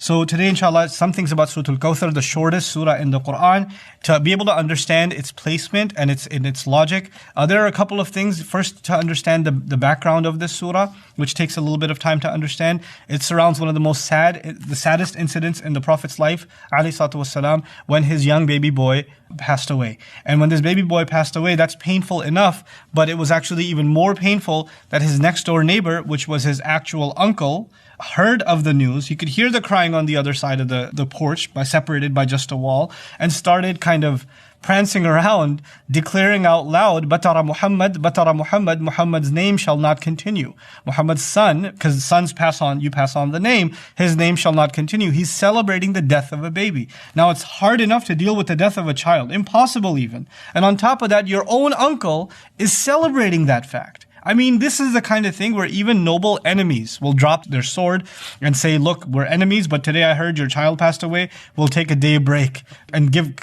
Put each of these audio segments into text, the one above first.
So today, inshallah, some things about Surah Al-Kauthar, the shortest surah in the Quran, to be able to understand its placement and its logic. There are a couple of things. First, to understand the background of this surah, which takes a little bit of time to understand. It surrounds one of the saddest incidents in the Prophet's life, alayhi salatu wassalam, when his young baby boy passed away. And when this baby boy passed away, that's painful enough, but it was actually even more painful that his next door neighbor, which was his actual uncle, heard of the news. He could hear the crying on the other side of the porch, separated by just a wall, and started kind of prancing around, declaring out loud, Batara Muhammad, Muhammad's name shall not continue. Muhammad's son, because sons pass on, you pass on the name, his name shall not continue. He's celebrating the death of a baby. Now it's hard enough to deal with the death of a child, impossible even. And on top of that, your own uncle is celebrating that fact. I mean, this is the kind of thing where even noble enemies will drop their sword and say, look, we're enemies, but today I heard your child passed away. We'll take a day break and give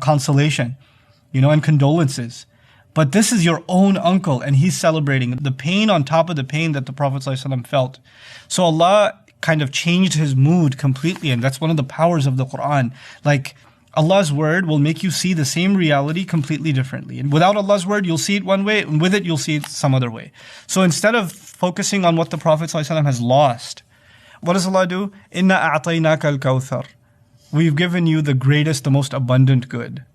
consolation, and condolences. But this is your own uncle, and he's celebrating the pain on top of the pain that the Prophet ﷺ felt. So Allah kind of changed his mood completely, and that's one of the powers of the Quran. Like, Allah's word will make you see the same reality completely differently. And without Allah's word, you'll see it one way, and with it, you'll see it some other way. So instead of focusing on what the Prophet ﷺ has lost, what does Allah do? Inna a'tainaka al-Kauthar. We've given you the greatest, the most abundant good.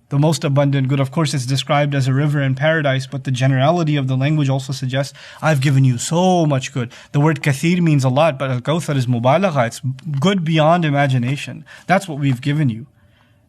The most abundant good, of course, is described as a river in paradise, but the generality of the language also suggests, I've given you so much good. The word kathir means a lot, but al-Kauthar is mubalagha. It's good beyond imagination. That's what we've given you.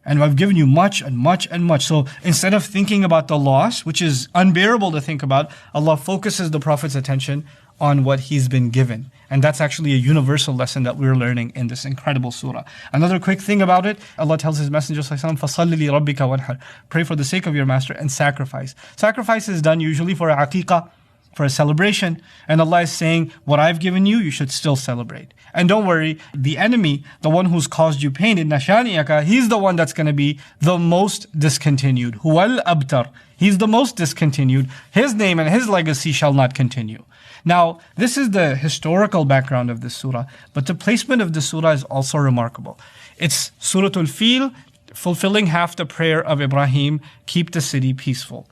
And I've given you much and much and much. So instead of thinking about the loss, which is unbearable to think about, Allah focuses the Prophet's attention on what he's been given. And that's actually a universal lesson that we're learning in this incredible surah. Another quick thing about it, Allah tells His Messenger ﷺ, فَصَلِّ لِرَبِّكَ وَانْحَرْ. Pray for the sake of your master and sacrifice. Sacrifice is done usually for a aqiqah, for a celebration. And Allah is saying, what I've given you, you should still celebrate. And don't worry, the enemy, the one who's caused you pain, in Nashani'aka, he's the one that's going to be the most discontinued. Huwal abtar. He's the most discontinued. His name and his legacy shall not continue. Now, this is the historical background of this surah, but the placement of the surah is also remarkable. It's Surah Al-Fil, fulfilling half the prayer of Ibrahim, keep the city peaceful.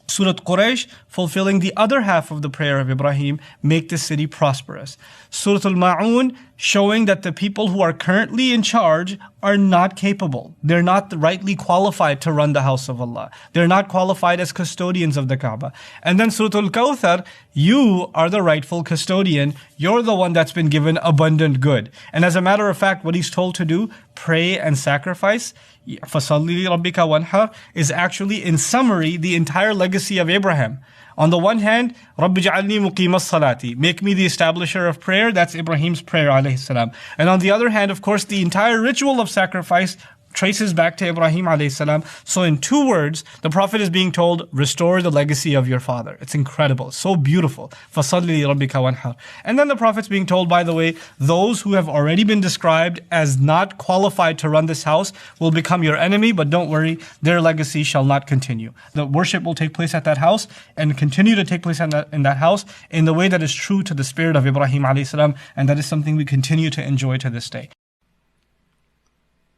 Surah Quraysh, fulfilling the other half of the prayer of Ibrahim, make the city prosperous. Surah Al-Ma'un, showing that the people who are currently in charge are not capable. They're not rightly qualified to run the house of Allah. They're not qualified as custodians of the Kaaba. And then Surah Al-Kauthar, you are the rightful custodian. You're the one that's been given abundant good. And as a matter of fact, what he's told to do, pray and sacrifice, فَصَلِّ لِرَبِّكَ وَانْحَرْ, is actually, in summary, the entire legacy of Abraham. On the one hand, رَبِّ جَعَلْنِي مُقِيمَ الصَّلَاةِ, make me the establisher of prayer. That's Ibrahim's prayer, alayhi salam. And on the other hand, of course, the entire ritual of sacrifice traces back to Ibrahim alayhi salam. So in 2 words, the Prophet is being told, restore the legacy of your father. It's incredible, so beautiful. فَصَلِّ لِرَبِّكَ وَانْحَرْ. And then the Prophet's being told, by the way, those who have already been described as not qualified to run this house will become your enemy, but don't worry, their legacy shall not continue. The worship will take place at that house and continue to take place in that house in the way that is true to the spirit of Ibrahim alayhi salam, and that is something we continue to enjoy to this day.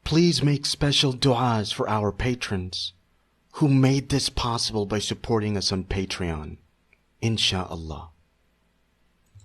Please make special du'as for our patrons who made this possible by supporting us on Patreon. Insha'Allah.